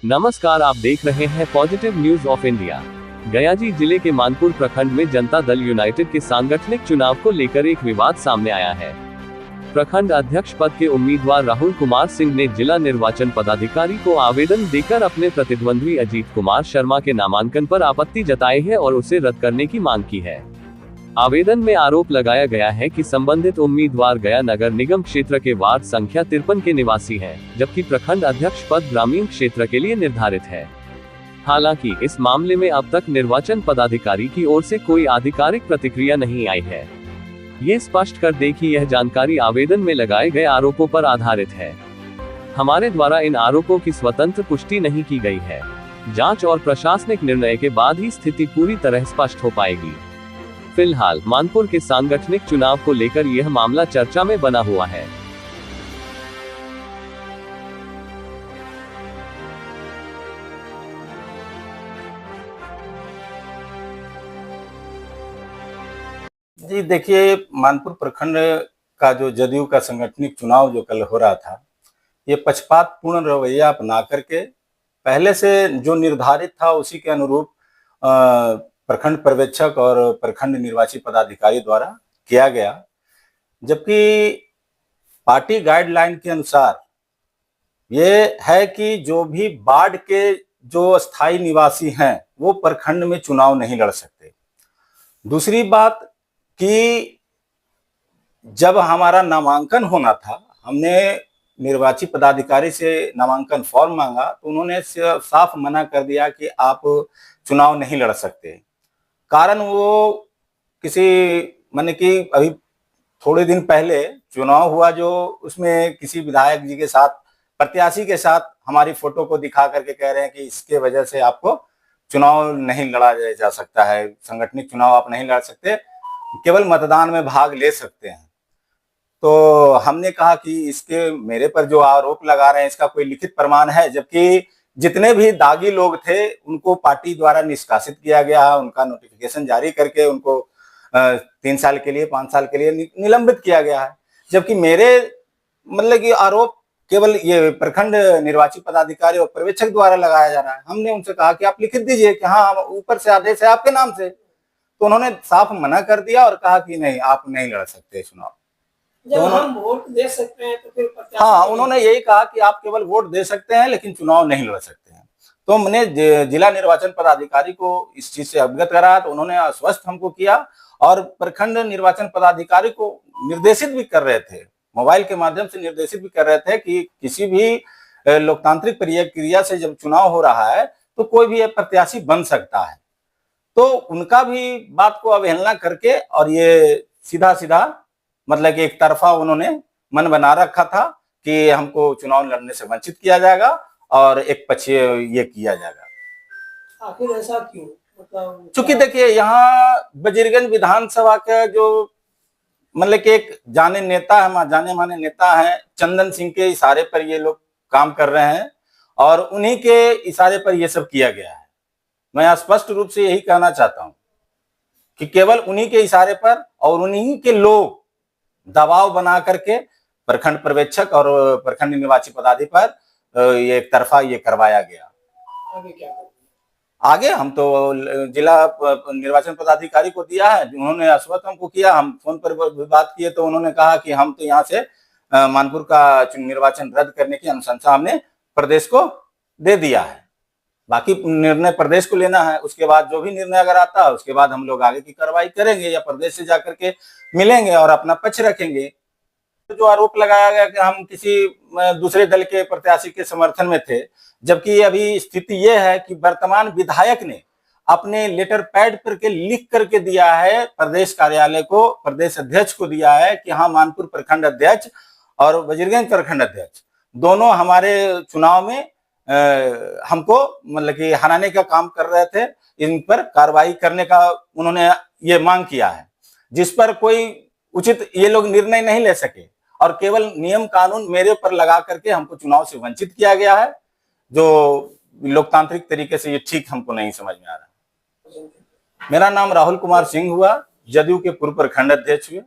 नमस्कार, आप देख रहे हैं positive news of India. Gayaji जिले के मानपुर प्रखंड में जनता दल यूनाइटेड के सांगठनिक चुनाव को लेकर एक विवाद सामने आया है। प्रखंड अध्यक्ष पद के उम्मीदवार राहुल कुमार सिंह ने जिला निर्वाचन पदाधिकारी को आवेदन देकर अपने प्रतिद्वंद्वी अजीत कुमार शर्मा के नामांकन पर आपत्ति जताई है और उसे रद्द करने की मांग की है। आवेदन में आरोप लगाया गया है कि संबंधित उम्मीदवार गया नगर निगम क्षेत्र के वार्ड संख्या 53 के निवासी हैं, जबकि प्रखंड अध्यक्ष पद ग्रामीण क्षेत्र के लिए निर्धारित है। हालांकि इस मामले में अब तक निर्वाचन पदाधिकारी की ओर से कोई आधिकारिक प्रतिक्रिया नहीं आई है। ये स्पष्ट कर दे कि यह जानकारी आवेदन में लगाए गए आरोपों पर आधारित है। हमारे द्वारा इन आरोपों की स्वतंत्र पुष्टि नहीं की गई है। जांच और प्रशासनिक निर्णय के बाद ही स्थिति पूरी तरह स्पष्ट हो पाएगी। फिलहाल मानपुर के सांगठनिक चुनाव को लेकर यह मामला चर्चा में बना हुआ है। जी देखिए, मानपुर प्रखंड का जो जदयू का संगठनिक चुनाव जो कल हो रहा था, ये पक्षपातपूर्ण रवैया अपना करके पहले से जो निर्धारित था उसी के अनुरूप प्रखंड पर्यवेक्षक और प्रखंड निर्वाची पदाधिकारी द्वारा किया गया। जबकि पार्टी गाइडलाइन के अनुसार ये है कि जो भी वार्ड के जो स्थायी निवासी हैं वो प्रखंड में चुनाव नहीं लड़ सकते। दूसरी बात कि जब हमारा नामांकन होना था, हमने निर्वाची पदाधिकारी से नामांकन फॉर्म मांगा तो उन्होंने साफ मना कर दिया कि आप चुनाव नहीं लड़ सकते। कारण वो किसी माने कि अभी थोड़े दिन पहले चुनाव हुआ, जो उसमें किसी विधायक जी के साथ, प्रत्याशी के साथ हमारी फोटो को दिखा करके कह रहे हैं कि इसके वजह से आपको चुनाव नहीं लड़ा जा सकता है, संगठनिक चुनाव आप नहीं लड़ सकते, केवल मतदान में भाग ले सकते हैं। तो हमने कहा कि इसके मेरे पर जो आरोप लगा रहे हैं इसका कोई लिखित प्रमाण है? जबकि जितने भी दागी लोग थे उनको पार्टी द्वारा निष्कासित किया गया है, उनका नोटिफिकेशन जारी करके उनको 3 साल के लिए 5 साल के लिए निलंबित किया गया है। जबकि मेरे मतलब कि आरोप केवल ये प्रखंड निर्वाची पदाधिकारी और पर्यवेक्षक द्वारा लगाया जा रहा है। हमने उनसे कहा कि आप लिखित दीजिए कि हाँ ऊपर से आदेश है आपके नाम से, तो उन्होंने साफ मना कर दिया और कहा कि नहीं, आप नहीं लड़ सकते चुनाव। जब हम वोट दे सकते हैं तो फिर हाँ, उन्होंने यही कहा कि आप केवल वोट दे सकते हैं लेकिन चुनाव नहीं लड़ सकते हैं। तो हमने जिला निर्वाचन पदाधिकारी को इस चीज से अवगत कराया तो उन्होंने आश्वस्त हमको किया और प्रखंड निर्वाचन पदाधिकारी को निर्देशित भी कर रहे थे, मोबाइल के माध्यम से निर्देशित भी कर रहे थे कि किसी भी लोकतांत्रिक प्रक्रिया से जब चुनाव हो रहा है तो कोई भी प्रत्याशी बन सकता है। तो उनका भी बात को अवहेलना करके और ये सीधा सीधा मतलब कि एक तरफा उन्होंने मन बना रखा था कि हमको चुनाव लड़ने से वंचित किया जाएगा और एक पक्ष ये किया जाएगा। आखिर ऐसा क्यों? मतलब चूंकि देखिए, यहाँ वजीरगंज विधानसभा का जो मतलब कि एक जाने माने नेता है, चंदन सिंह के इशारे पर ये लोग काम कर रहे हैं और उन्हीं के इशारे पर ये सब किया गया है। मैं स्पष्ट रूप से यही कहना चाहता हूँ कि केवल उन्हीं के इशारे पर और उन्हीं के लोग दबाव बना करके प्रखंड पर्यवेक्षक और प्रखंड निर्वाची पदाधिकारी पर ये एक तरफा ये करवाया गया। आगे क्या करेंगे? आगे हम तो जिला निर्वाचन पदाधिकारी को दिया है, उन्होंने आश्वस्त हमको किया। हम फोन पर बात किए तो उन्होंने कहा कि हम तो यहाँ से मानपुर का निर्वाचन रद्द करने की अनुशंसा हमने प्रदेश को दे दिया है। बाकी निर्णय प्रदेश को लेना है, उसके बाद जो भी निर्णय अगर आता है उसके बाद हम लोग आगे की कार्रवाई करेंगे या प्रदेश से जाकर के मिलेंगे और अपना पक्ष रखेंगे। जो आरोप लगाया गया कि हम किसी दूसरे दल के प्रत्याशी के समर्थन में थे, जबकि अभी स्थिति यह है कि वर्तमान विधायक ने अपने लेटर पैड पर के लिख करके दिया है प्रदेश कार्यालय को, प्रदेश अध्यक्ष को दिया है कि हाँ मानपुर प्रखंड अध्यक्ष और वजीरगंज प्रखंड अध्यक्ष दोनों हमारे चुनाव में हमको मतलब कि हराने का काम कर रहे थे, इन पर कार्रवाई करने का उन्होंने ये मांग किया है, जिस पर कोई उचित ये लोग निर्णय नहीं ले सके और केवल नियम कानून मेरे ऊपर लगा करके हमको चुनाव से वंचित किया गया है, जो लोकतांत्रिक तरीके से ये ठीक हमको नहीं समझ में आ रहा। मेरा नाम राहुल कुमार सिंह हुआ, जदयू के पूर्व प्रखंड अध्यक्ष हुए।